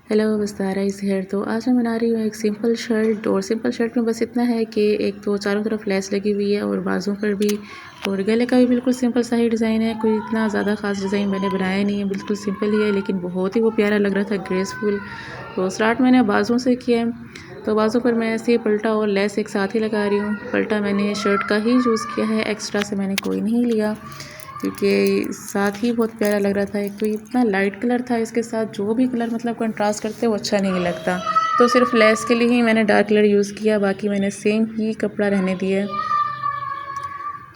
Hello वस्तारा is here. तो आज मैं बना रही हूँ एक सिंपल शर्ट। और सिंपल शर्ट में बस इतना है कि एक तो चारों तरफ लेस लगी हुई है और बाजू पर भी, और गले का भी बिल्कुल सिंपल सा ही डिज़ाइन है। कोई इतना ज़्यादा ख़ास डिज़ाइन मैंने बनाया नहीं है, बिल्कुल सिंपल ही है, लेकिन बहुत ही वो प्यारा लग रहा था, ग्रेसफुल। तो स्टार्ट मैंने बाजू से किया है। तो बाजू पर मैं ऐसे पलटा और लेस एक साथ ही लगा रही हूँ। पलटा मैंने शर्ट का ही यूज़ किया है, एक्स्ट्रा से मैंने कोई नहीं लिया, क्योंकि साथ ही बहुत प्यारा लग रहा था। एक तो इतना लाइट कलर था, इसके साथ जो भी कलर मतलब कंट्रास्ट करते वो अच्छा नहीं लगता। तो सिर्फ लेस के लिए ही मैंने डार्क कलर यूज़ किया, बाकी मैंने सेम ही कपड़ा रहने दिया।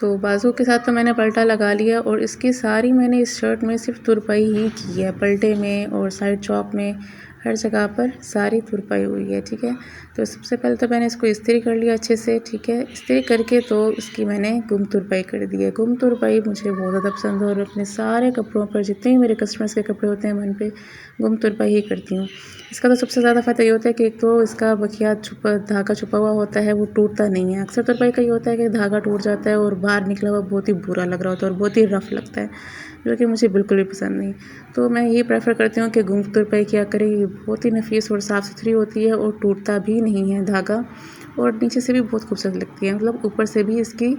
तो बाजू के साथ तो मैंने पलटा लगा लिया, और इसकी सारी मैंने इस शर्ट में सिर्फ तुरपाई ही की है, पलटे में और साइड चौक में, हर जगह पर सारी तुरपाई हुई है। ठीक है, तो सबसे पहले तो मैंने इसको इस्त्री कर लिया अच्छे से। ठीक है, इस्त्री करके तो इसकी मैंने गुम तुरपाई कर दी है। गुम तुरपाई मुझे बहुत ज़्यादा पसंद है, और अपने सारे कपड़ों पर जितने भी मेरे कस्टमर्स के कपड़े होते हैं मैं उन पर गुम तुरपाई ही करती हूँ। इसका तो सबसे ज़्यादा फ़ायदा ये होता है कि एक तो इसका बखिया धागा छुपा हुआ होता है, वो टूटता नहीं है। अक्सर तुरपाई का ये होता है कि धागा टूट जाता है और बाहर निकला हुआ बहुत ही बुरा लग रहा होता है और बहुत ही रफ़ लगता है, जो कि मुझे बिल्कुल भी पसंद नहीं। तो मैं ये प्रेफर करती हूँ कि गुम तुरपाई किया करें। ये बहुत ही नफीस और साफ़ सुथरी होती है और टूटता भी नहीं है धागा, और नीचे से भी बहुत खूबसूरत लगती है, मतलब ऊपर से भी इसकी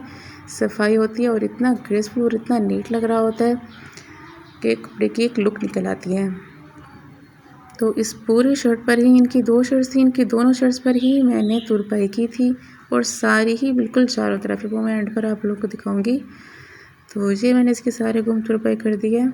सफाई होती है, और इतना ग्रेसफुल और इतना नीट लग रहा होता है कि कपड़े की एक लुक निकल आती है। तो इस पूरी शर्ट पर ही, इनकी 2 शर्ट्स थी, इनकी दोनों शर्ट्स पर ही मैंने तुरपाई की थी, और सारी ही बिल्कुल चारों तरफ, वो मैं एंड पर आप लोग को दिखाऊंगी। तो ये मैंने इसके सारे गुम तुरपाई कर दिए।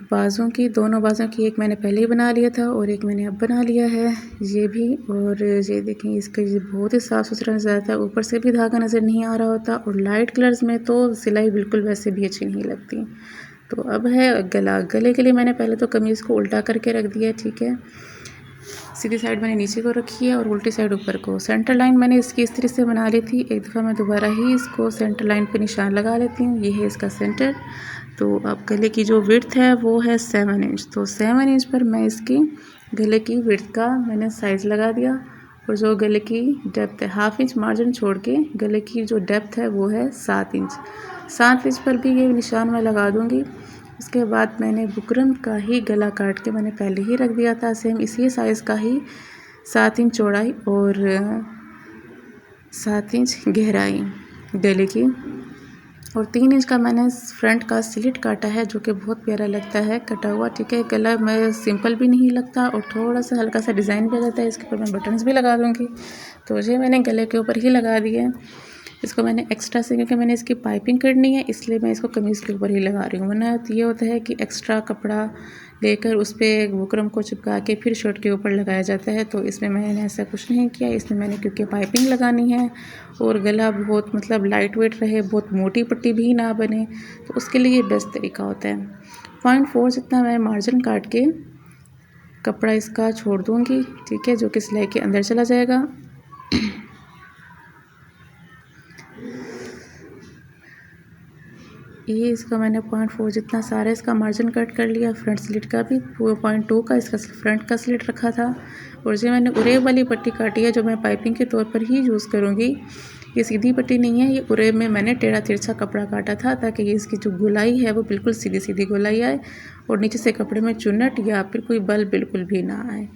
बाजू की, दोनों बाजू की एक मैंने पहले ही बना लिया था और एक मैंने अब बना लिया है, ये भी। और ये देखें, इसका ये बहुत ही साफ़ सुथरा नज़र आता है, ऊपर से भी धागा नज़र नहीं आ रहा होता, और लाइट कलर्स में तो सिलाई बिल्कुल वैसे भी अच्छी नहीं लगती। तो अब है गला। गले के लिए मैंने पहले तो कमीज़ को उल्टा करके रख दिया। ठीक है, सीधी साइड मैंने नीचे को रखी है और उल्टी साइड ऊपर को। सेंटर लाइन मैंने इसकी इस तरह से बना ली थी, एक दफ़ा मैं दोबारा ही इसको सेंटर लाइन पे निशान लगा लेती हूँ। ये है इसका सेंटर। तो अब गले की जो विड्थ है वो है 7 इंच। तो 7 इंच पर मैं इसकी गले की विड्थ का मैंने साइज़ लगा दिया, और जो गले की डेप्थ है, 1/2 इंच मार्जिन छोड़ के गले की जो डेप्थ है वो है 7 इंच। 7 इंच पर भी ये निशान मैं लगा दूँगी। उसके बाद मैंने बुकरम का ही गला काट के मैंने पहले ही रख दिया था, सेम इसी साइज़ का ही, 7 इंच चौड़ाई और 7 इंच गहराई गले की, और 3 इंच का मैंने फ्रंट का स्लिट काटा है, जो कि बहुत प्यारा लगता है कटा हुआ। ठीक है, गला में सिंपल भी नहीं लगता और थोड़ा सा हल्का सा डिज़ाइन भी आ जाता है। इसके ऊपर मैं बटन्स भी लगा दूँगी। तो ये मैंने गले के ऊपर ही लगा दिया है। इसको मैंने एक्स्ट्रा से, क्योंकि मैंने इसकी पाइपिंग करनी है, इसलिए मैं इसको कमीज़ के ऊपर ही लगा रही हूँ। वरना ये होता है कि एक्स्ट्रा कपड़ा लेकर उस पर बुकरम को चिपका के फिर शर्ट के ऊपर लगाया जाता है। तो इसमें मैंने ऐसा कुछ नहीं किया। इसमें मैंने, क्योंकि पाइपिंग लगानी है और गला बहुत मतलब लाइट वेट रहे, बहुत मोटी पट्टी भी ना बने, तो उसके लिए ये बेस्ट तरीका होता है। 0.4 जितना मैं मार्जिन काट के कपड़ा इसका छोड़ दूँगी। ठीक है, जो कि सिलाई के अंदर चला जाएगा। ये इसका मैंने 0.4 जितना सारा इसका मार्जिन कट कर लिया। फ्रंट स्लिट का भी 0.2 का इसका फ्रंट का स्लिट रखा था, और ये मैंने उरेब वाली पट्टी काटी है, जो मैं पाइपिंग के तौर पर ही यूज़ करूँगी। ये सीधी पट्टी नहीं है, ये उरेब में मैंने टेढ़ा तिरछा कपड़ा काटा था, ताकि ये इसकी जो गोलाई है वो बिल्कुल सीधी सीधी गोलाई आए, और नीचे से कपड़े में चुन्नट या फिर कोई बल बिल्कुल भी ना आए।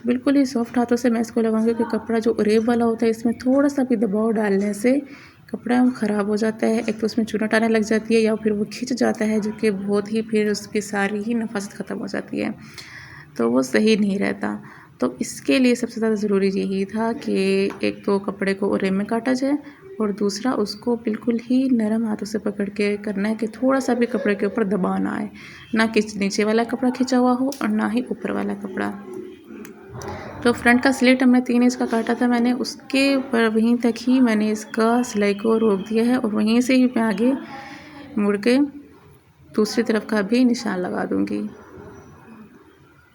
बिल्कुल ही सॉफ्ट हाथों से मैं इसको लगाऊंगी, कि कपड़ा जो उरेब वाला होता है इसमें थोड़ा सा भी दबाव डालने से कपड़ा ख़राब हो जाता है। एक तो उसमें चुन्नट आने लग जाती है, या फिर वो खिंच जाता है, जो कि बहुत ही फिर उसकी सारी ही नफासत ख़त्म हो जाती है, तो वो सही नहीं रहता। तो इसके लिए सबसे ज़्यादा ज़रूरी यही था कि एक तो कपड़े को उरेब में काटा जाए, और दूसरा उसको बिल्कुल ही नरम हाथों से पकड़ के करना है, कि थोड़ा सा भी कपड़े के ऊपर दबाव ना आए, ना कि नीचे वाला कपड़ा खिंचा हुआ हो और ना ही ऊपर वाला कपड़ा। तो फ्रंट का स्लिट हमने 3 इंच का काटा था मैंने, उसके पर वहीं तक ही मैंने इसका सिलाई को रोक दिया है, और वहीं से ही मैं आगे मुड़ के दूसरी तरफ का भी निशान लगा दूंगी।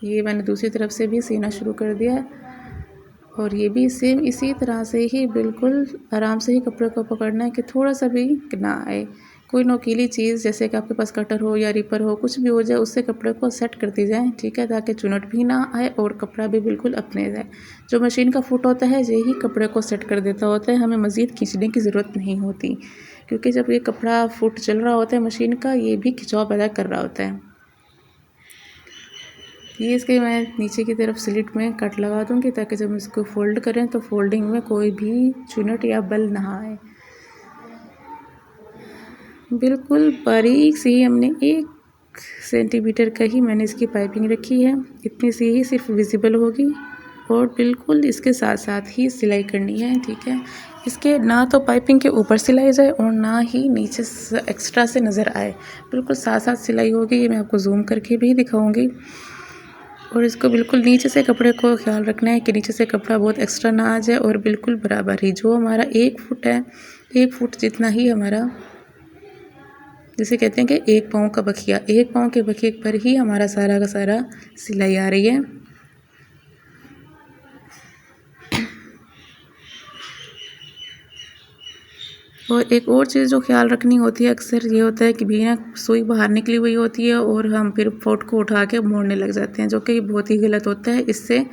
ये मैंने दूसरी तरफ से भी सीना शुरू कर दिया है, और ये भी सेम इसी तरह से ही बिल्कुल आराम से ही कपड़े को पकड़ना है, कि थोड़ा सा भी ना आए। कोई नोकीली चीज़, जैसे कि आपके पास कटर हो या रिपर हो, कुछ भी हो जाए, उससे कपड़े को सेट करती जाए। ठीक है, ताकि चुनट भी ना आए और कपड़ा भी बिल्कुल अपने जाए। जो मशीन का फुट होता है यही कपड़े को सेट कर देता होता है, हमें मज़ीद खींचने की ज़रूरत नहीं होती, क्योंकि जब ये कपड़ा फुट चल रहा होता है मशीन का, ये भी खिंचाव पैदा कर रहा होता है। ये इसके मैं नीचे की तरफ स्लिट में कट लगा दूँगी ताकि जब इसको फोल्ड करें तो फोल्डिंग में कोई भी चुनट या बल ना आए। बिल्कुल बारीक सी हमने 1 सेंटीमीटर का ही मैंने इसकी पाइपिंग रखी है, इतनी सी ही सिर्फ विजिबल होगी और बिल्कुल इसके साथ साथ ही सिलाई करनी है, ठीक है। इसके ना तो पाइपिंग के ऊपर सिलाई जाए और ना ही नीचे एक्स्ट्रा से नज़र आए, बिल्कुल साथ साथ सिलाई होगी। ये मैं आपको जूम करके भी दिखाऊंगी। और इसको बिल्कुल नीचे से कपड़े को ख्याल रखना है कि नीचे से कपड़ा बहुत एक्स्ट्रा ना आ जाए और बिल्कुल बराबर ही जो हमारा 1 फुट है, 1 फुट जितना ही हमारा, जिसे कहते हैं कि 1 पाँव का बखिया, 1 पाँव के बखिए पर ही हमारा सारा का सारा सिलाई आ रही है। और एक और चीज़ जो ख्याल रखनी होती है, अक्सर ये होता है कि भैया सुई बाहर निकली हुई होती है और हम फिर फोट को उठा के मोड़ने लग जाते हैं, जो कि बहुत ही गलत होता है। इससे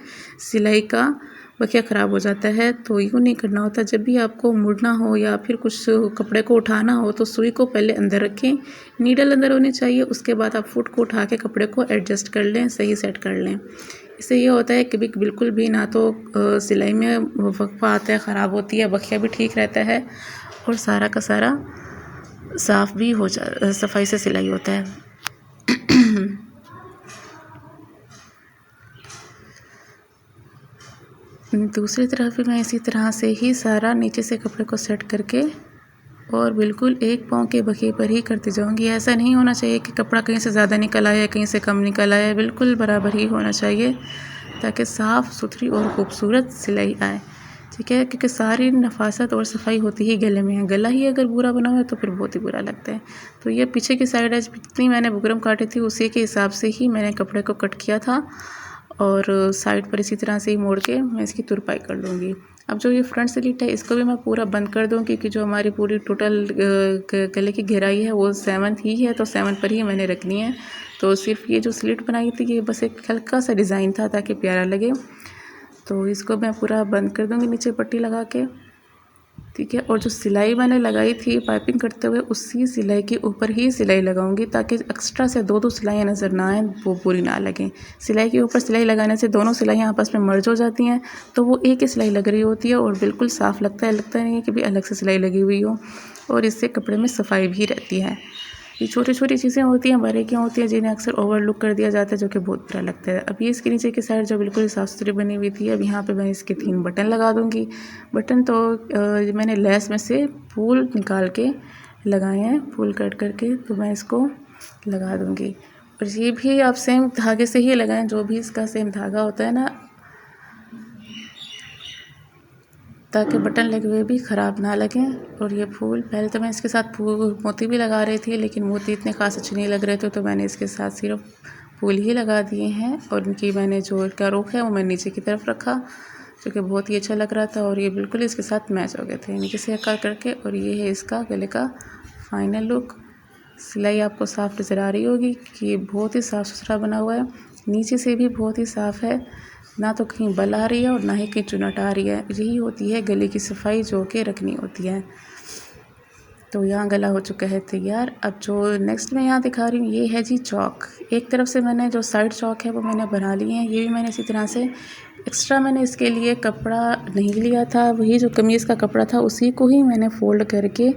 सिलाई का बखिया ख़राब हो जाता है। तो यूँ नहीं करना होता। जब भी आपको मुड़ना हो या फिर कुछ कपड़े को उठाना हो तो सुई को पहले अंदर रखें, नीडल अंदर होनी चाहिए। उसके बाद आप फुट को उठा के कपड़े को एडजस्ट कर लें, सही सेट कर लें। इससे ये होता है कि बिल्कुल भी ना तो सिलाई में वक्फा आता है, ख़राब होती है, बखिया भी ठीक रहता है और सारा का सारा साफ़ भी हो सफाई से सिलाई होता है। दूसरी तरफ भी मैं इसी तरह से ही सारा नीचे से कपड़े को सेट करके और बिल्कुल 1 पाँव के बखिए पर ही करती जाऊंगी। ऐसा नहीं होना चाहिए कि कपड़ा कहीं से ज़्यादा निकल आया, कहीं से कम निकल आया, बिल्कुल बराबर ही होना चाहिए ताकि साफ़ सुथरी और खूबसूरत सिलाई आए, ठीक है। क्योंकि सारी नफासत और सफाई होती ही गले में है। गला ही अगर बुरा बना हुआ है तो फिर बहुत ही बुरा लगता है। तो ये पीछे की साइड है, जितनी मैंने बुकरम काटी थी उसी के हिसाब से ही मैंने कपड़े को कट किया था और साइड पर इसी तरह से ही मोड़ के मैं इसकी तुरपाई कर लूँगी। अब जो ये फ्रंट स्लिट है इसको भी मैं पूरा बंद कर दूँगी क्योंकि जो हमारी पूरी टोटल गले की गहराई है वो 7 ही है, तो 7 पर ही मैंने रखनी है। तो सिर्फ ये जो स्लिट बनाई थी ये बस एक हल्का सा डिज़ाइन था ताकि प्यारा लगे। तो इसको मैं पूरा बंद कर दूँगी नीचे पट्टी लगा के, ठीक है। और जो सिलाई मैंने लगाई थी पाइपिंग करते हुए उसी सिलाई के ऊपर ही सिलाई लगाऊंगी ताकि एक्स्ट्रा से 2 सिलाइयाँ नज़र ना आएँ, वो पूरी ना लगें। सिलाई के ऊपर सिलाई लगाने से दोनों सिलाइयाँ आपस में मर्ज हो जाती हैं तो वो एक ही सिलाई लग रही होती है और बिल्कुल साफ़ लगता नहीं है कि भी अलग से सिलाई लगी हुई हो, और इससे कपड़े में सफाई भी रहती है। ये छोटी छोटी चीज़ें होती हैं, बारीकियाँ होती हैं जिन्हें अक्सर ओवरलुक कर दिया जाता है, जो कि बहुत बुरा लगता है। अब ये इसके नीचे की साइड जो बिल्कुल साफ़ सुथरी बनी हुई थी, अब यहाँ पे मैं इसके 3 बटन लगा दूँगी। बटन तो मैंने लेस में से फूल निकाल के लगाए हैं, फूल कट करके, तो मैं इसको लगा दूँगी। और ये भी आप सेम धागे से ही लगाएं, जो भी इसका सेम धागा होता है ना, ताकि बटन लगे हुए भी ख़राब ना लगें। और ये फूल पहले तो मैं इसके साथ मोती भी लगा रही थी, लेकिन मोती इतने ख़ास अच्छे नहीं लग रहे थे तो मैंने इसके साथ सिर्फ फूल ही लगा दिए हैं। और इनकी मैंने जो इनका रुख है वो मैं नीचे की तरफ रखा, जो कि बहुत ही अच्छा लग रहा था और ये बिल्कुल इसके साथ मैच हो गए थे नीचे से आकार करके। और ये है इसका गले का फाइनल लुक। सिलाई आपको साफ़ नज़र आ रही होगी कि ये बहुत ही साफ़ सुथरा बना हुआ है, नीचे से भी बहुत ही साफ़ है, ना तो कहीं बल आ रही है और ना ही कहीं चुनट आ रही है। यही होती है गले की सफाई जो कि रखनी होती है। तो यहाँ गला हो चुका है तैयार। अब जो नेक्स्ट मैं यहाँ दिखा रही हूँ ये है जी चौक। एक तरफ से मैंने जो साइड चौक है वो मैंने बना लिए हैं, ये भी मैंने इसी तरह से एक्स्ट्रा मैंने इसके लिए कपड़ा नहीं लिया था, वही जो कमीज़ का कपड़ा था उसी को ही मैंने फ़ोल्ड करके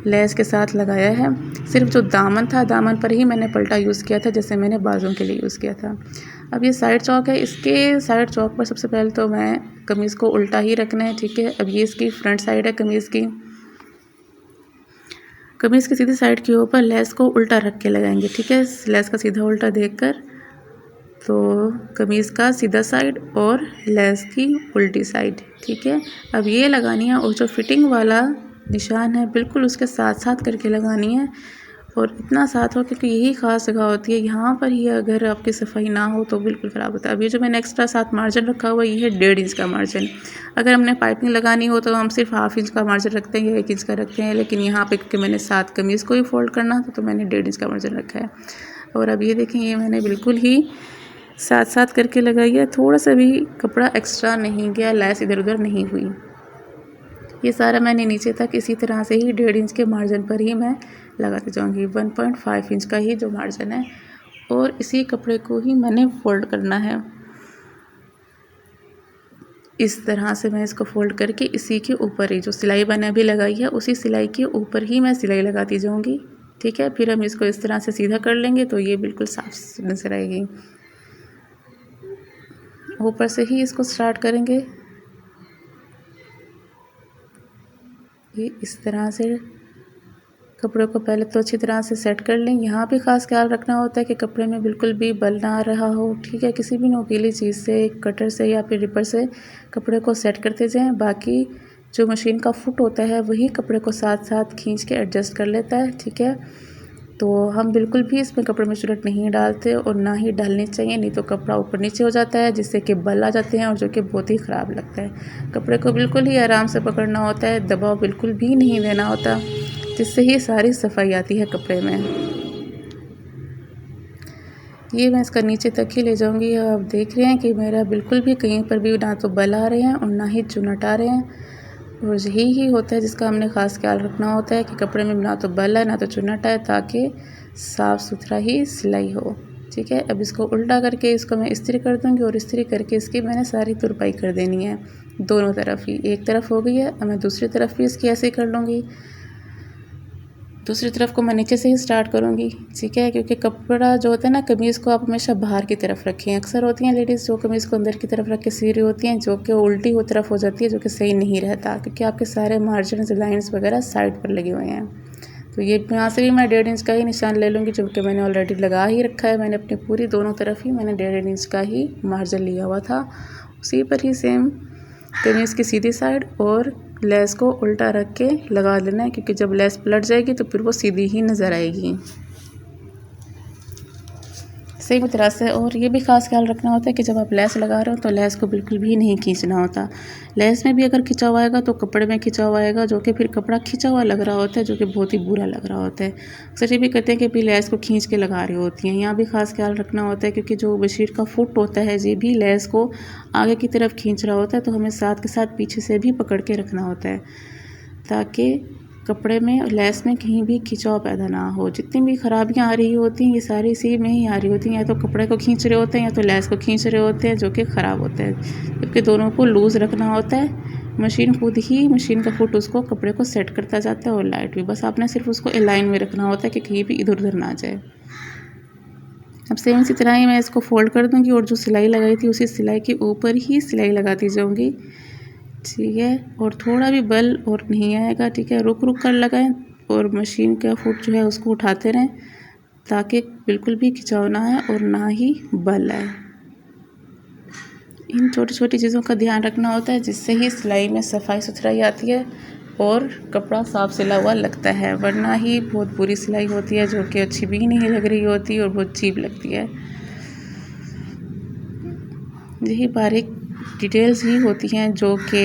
लेस के साथ लगाया है। सिर्फ जो दामन था, दामन पर ही मैंने पलटा यूज़ किया था, जैसे मैंने बाजू के लिए यूज़ किया था। अब ये साइड चौक है, इसके साइड चौक पर सबसे पहले तो मैं कमीज़ को उल्टा ही रखना है, ठीक है। अब ये इसकी फ्रंट साइड है कमीज़ की, कमीज़ की सीधी साइड के ऊपर लेस को उल्टा रख के लगाएंगे, ठीक है। लेस का सीधा उल्टा देखकर, तो कमीज़ का सीधा साइड और लेस की उल्टी साइड, ठीक है। अब ये लगानी है और जो फिटिंग वाला निशान है बिल्कुल उसके साथ साथ करके लगानी है, और इतना साथ हो क्योंकि यही ख़ास जगह होती है। यहाँ पर ही अगर आपकी सफाई ना हो तो बिल्कुल ख़राब होता है। अब ये जो मैंने एक्स्ट्रा साथ मार्जिन रखा हुआ ये है 1.5 इंच का मार्जिन। अगर हमने पाइपिंग लगानी हो तो हम सिर्फ 1/2 इंच का मार्जिन रखते हैं या 1 इंच का रखते हैं, लेकिन यहाँ पे क्योंकि मैंने साथ कमीज़ को ही फोल्ड करना था तो मैंने 1.5 इंच का मार्जिन रखा है। और अब ये देखें, ये मैंने बिल्कुल ही साथ साथ करके लगाई है, थोड़ा सा भी कपड़ा एक्स्ट्रा नहीं गया, लेस इधर उधर नहीं हुई। ये सारा मैंने नीचे तक इसी तरह से ही 1.5 इंच के मार्जिन पर ही मैं लगाती जाऊंगी। 1.5 इंच का ही जो मार्जिन है और इसी कपड़े को ही मैंने फ़ोल्ड करना है। इस तरह से मैं इसको फ़ोल्ड करके इसी के ऊपर ही जो सिलाई मैंने अभी लगाई है उसी सिलाई के ऊपर ही मैं सिलाई लगाती जाऊंगी। ठीक है, फिर हम इसको इस तरह से सीधा कर लेंगे तो ये बिल्कुल साफ नज़र आएगी। ऊपर से ही इसको स्टार्ट करेंगे। ये इस तरह से कपड़े को पहले तो अच्छी तरह से सेट कर लें। यहाँ भी ख़ास ख्याल रखना होता है कि कपड़े में बिल्कुल भी बल ना आ रहा हो। ठीक है, किसी भी नोकीली चीज़ से, कटर से या फिर रिपर से कपड़े को सेट करते जाएं। बाकी जो मशीन का फुट होता है वही कपड़े को साथ साथ खींच के एडजस्ट कर लेता है। ठीक है, तो हम बिल्कुल भी इसमें कपड़े में चुरट नहीं डालते और ना ही डालनी चाहिए, नहीं तो कपड़ा ऊपर नीचे हो जाता है जिससे कि बल आ जाते हैं और जो कि बहुत ही ख़राब लगता है। कपड़े को बिल्कुल ही आराम से पकड़ना होता है, दबाव बिल्कुल भी नहीं देना होता, जिससे ही सारी सफाई आती है कपड़े में। ये मैं इसका नीचे तक ही ले जाऊंगी। आप देख रहे हैं कि मेरा बिल्कुल भी कहीं पर भी ना तो बल आ रहे हैं और ना ही चुनट आ रहे हैं, और यही ही होता है जिसका हमने ख़ास ख्याल रखना होता है कि कपड़े में ना तो बल है ना तो चुनट आए, ताकि साफ़ सुथरा ही सिलाई हो। ठीक है, अब इसको उल्टा करके इसको मैं इस्त्री कर दूंगी और इस्त्री करके इसकी मैंने सारी तुरपाई कर देनी है दोनों तरफ ही। एक तरफ हो गई है, अब मैं दूसरी तरफ भी इसकी ऐसे ही कर लूँगी। दूसरी तरफ को मैं नीचे से ही स्टार्ट करूँगी। ठीक है, क्योंकि कपड़ा जो होता है ना, कमीज़ को आप हमेशा बाहर की तरफ रखें। अक्सर होती हैं लेडीज़ जो कमीज़ को अंदर की तरफ रख के सी रही होती हैं, जो कि उल्टी हो तरफ हो जाती है, जो कि सही नहीं रहता, क्योंकि आपके सारे मार्जिन लाइन्स वगैरह साइड पर लगे हुए हैं। तो ये यहाँ से भी मैं 1.5 इंच का ही निशान ले लूँगी, जो कि मैंने ऑलरेडी लगा ही रखा है। मैंने अपनी पूरी दोनों तरफ ही मैंने 1.5 इंच का ही मार्जिन लिया हुआ था। उसी पर ही सेम कमीज़ की सीधी साइड और लेस को उल्टा रख के लगा लेना है, क्योंकि जब लेस पलट जाएगी तो फिर वो सीधी ही नज़र आएगी सही तरह से। और ये भी ख़ास ख्याल रखना होता है कि जब आप लेस लगा रहे हो तो लेस को बिल्कुल भी नहीं खींचना होता। लेस में भी अगर खिंचा हुआ आएगा तो कपड़े में खिंचा हुआ आएगा, जो कि फिर कपड़ा खिंचा हुआ लग रहा होता है, जो कि बहुत ही बुरा लग रहा होता है। अक्सर ये भी कहते हैं कि भी लेस को खींच के लगा रही होती हैं। यहाँ भी ख़ास ख्याल रखना होता है, क्योंकि जो मशीन का फुट होता है ये भी लेस को आगे की तरफ खींच रहा होता है, तो हमें साथ के साथ पीछे से भी पकड़ के रखना होता है, ताकि कपड़े में और लेस में कहीं भी खिंचाव पैदा ना हो। जितनी भी खराबियां आ रही होती हैं ये सारी इसी में ही आ रही होती हैं, या तो कपड़े को खींच रहे होते हैं या तो लेस को खींच रहे होते हैं, जो कि ख़राब होता है। जबकि दोनों को लूज़ रखना होता है। मशीन खुद ही, मशीन का फुट उसको कपड़े को सेट करता जाता है, और लाइट भी, बस आपने सिर्फ उसको अलाइन में रखना होता है कि कहीं भी इधर उधर ना जाए। अब सेम इसी तरह ही मैं इसको फोल्ड कर दूँगी और जो सिलाई लगाई थी उसी सिलाई के ऊपर ही सिलाई लगाती जाऊँगी। ठीक है, और थोड़ा भी बल और नहीं आएगा। ठीक है, रुक रुक कर लगाएं और मशीन का फुट जो है उसको उठाते रहें, ताकि बिल्कुल भी खिंचाव ना आए और ना ही बल आए। इन छोटी छोटी चीज़ों का ध्यान रखना होता है, जिससे ही सिलाई में सफाई सुथराई आती है और कपड़ा साफ सिला हुआ लगता है। वरना ही बहुत बुरी सिलाई होती है, जो कि अच्छी भी नहीं लग रही होती और बहुत चीप लगती है। यही बारीक डिटेल्स ही होती हैं जो कि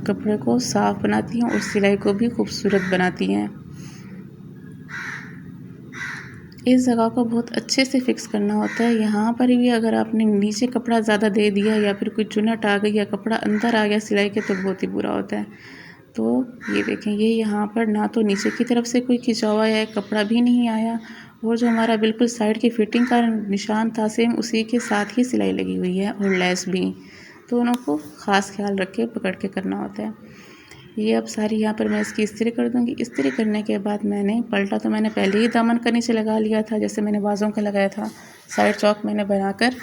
कपड़े को साफ़ बनाती हैं और सिलाई को भी खूबसूरत बनाती हैं। इस जगह को बहुत अच्छे से फिक्स करना होता है। यहाँ पर भी अगर आपने नीचे कपड़ा ज़्यादा दे दिया या फिर कोई चुनट आ गई या कपड़ा अंदर आ गया सिलाई के, तो बहुत ही बुरा होता है। तो ये देखें, ये यहाँ पर ना तो नीचे की तरफ से कोई खिंचाव आया है, कपड़ा भी नहीं आया, और जो हमारा बिल्कुल साइड की फिटिंग का निशान था सेम उसी के साथ ही सिलाई लगी हुई है, और लेस भी। दोनों को ख़ास ख्याल रख के पकड़ के करना होता है। ये अब सारी यहाँ पर मैं इसकी इस्त्री कर दूँगी। इस्त्री करने के बाद मैंने पलटा तो मैंने पहले ही दामन का नीचे लगा लिया था, जैसे मैंने बाजों का लगाया था। साइड चौक मैंने बनाकर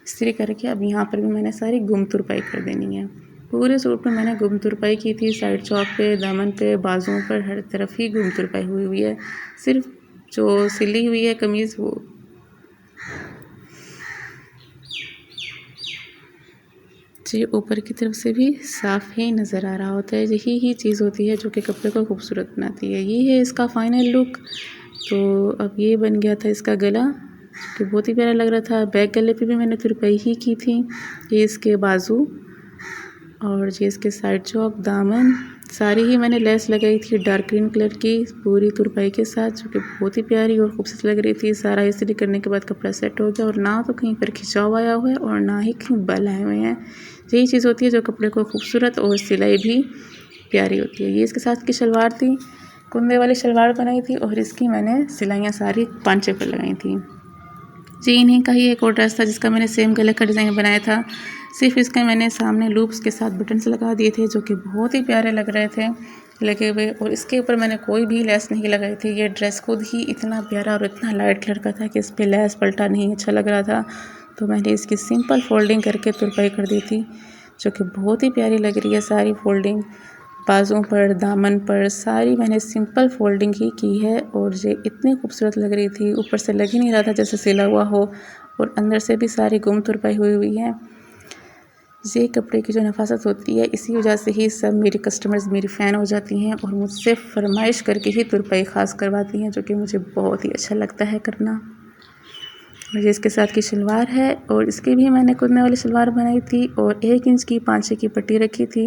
इस्त्री करके अब यहाँ पर भी मैंने सारी गुम तुरपाई कर देनी है। पूरे सूट में मैंने गुम तुरपाई की थी, साइड चौक पे, दामन पे, बाजुओं पर, हर तरफ ही गुम तुरपाई हुई हुई है। सिर्फ जो सिली हुई है कमीज़ वो जी ऊपर की तरफ से भी साफ़ ही नज़र आ रहा होता है। यही ही चीज़ होती है जो कि कपड़े को खूबसूरत बनाती है। ये है इसका फाइनल लुक। तो अब ये बन गया था इसका गला, जो बहुत ही प्यारा लग रहा था। बैक गले पे भी मैंने तुरपाई ही की थी। ये इसके बाजू और ये इसके साइड चौक, दामन, सारी ही मैंने लेस लगाई थी डार्क ग्रीन कलर की पूरी तुरपाई के साथ, जो कि बहुत ही प्यारी और खूबसूरत लग रही थी। सारा इस्त्री करने के बाद कपड़ा सेट हो गया, और ना तो कहीं पर खिंचाव आया हुआ है और ना ही कहीं बल आए हुए हैं। यही चीज़ होती है जो कपड़े को खूबसूरत और सिलाई भी प्यारी होती है। ये इसके साथ की शलवार थी, कुंदे वाली शलवार बनाई थी, और इसकी मैंने सिलाइयाँ सारी पांचे पर लगाई थी। जी इन्हीं का ही एक और ड्रेस था जिसका मैंने सेम गले का डिज़ाइन बनाया था। सिर्फ इसके मैंने सामने लूप्स के साथ बटन्स लगा दिए थे जो कि बहुत ही प्यारे लग रहे थे लगे हुए, और इसके ऊपर मैंने कोई भी लेस नहीं लगाई थी। ये ड्रेस खुद ही इतना प्यारा और इतना लाइट कलर का था कि इस पर लेस पलटा नहीं अच्छा लग रहा था, तो मैंने इसकी सिंपल फोल्डिंग करके तुरपाई कर दी थी जो कि बहुत ही प्यारी लग रही है। सारी फोल्डिंग बाजुओं पर, दामन पर, सारी मैंने सिंपल फोल्डिंग ही की है और ये इतनी खूबसूरत लग रही थी। ऊपर से लग ही नहीं रहा था जैसे सिला हुआ हो, और अंदर से भी सारी गुम तुरपाई हुई है। ये कपड़े की जो नफासत होती है, इसी वजह से ही सब मेरी कस्टमर्स मेरी फ़ैन हो जाती हैं और मुझसे फरमाइश करके ही तुरपाई ख़ास करवाती हैं, जो कि मुझे बहुत ही अच्छा लगता है करना। और ये इसके साथ की शलवार है, और इसकी भी मैंने कुदने वाली शलवार बनाई थी और 1 इंच की पांचे की पट्टी रखी थी।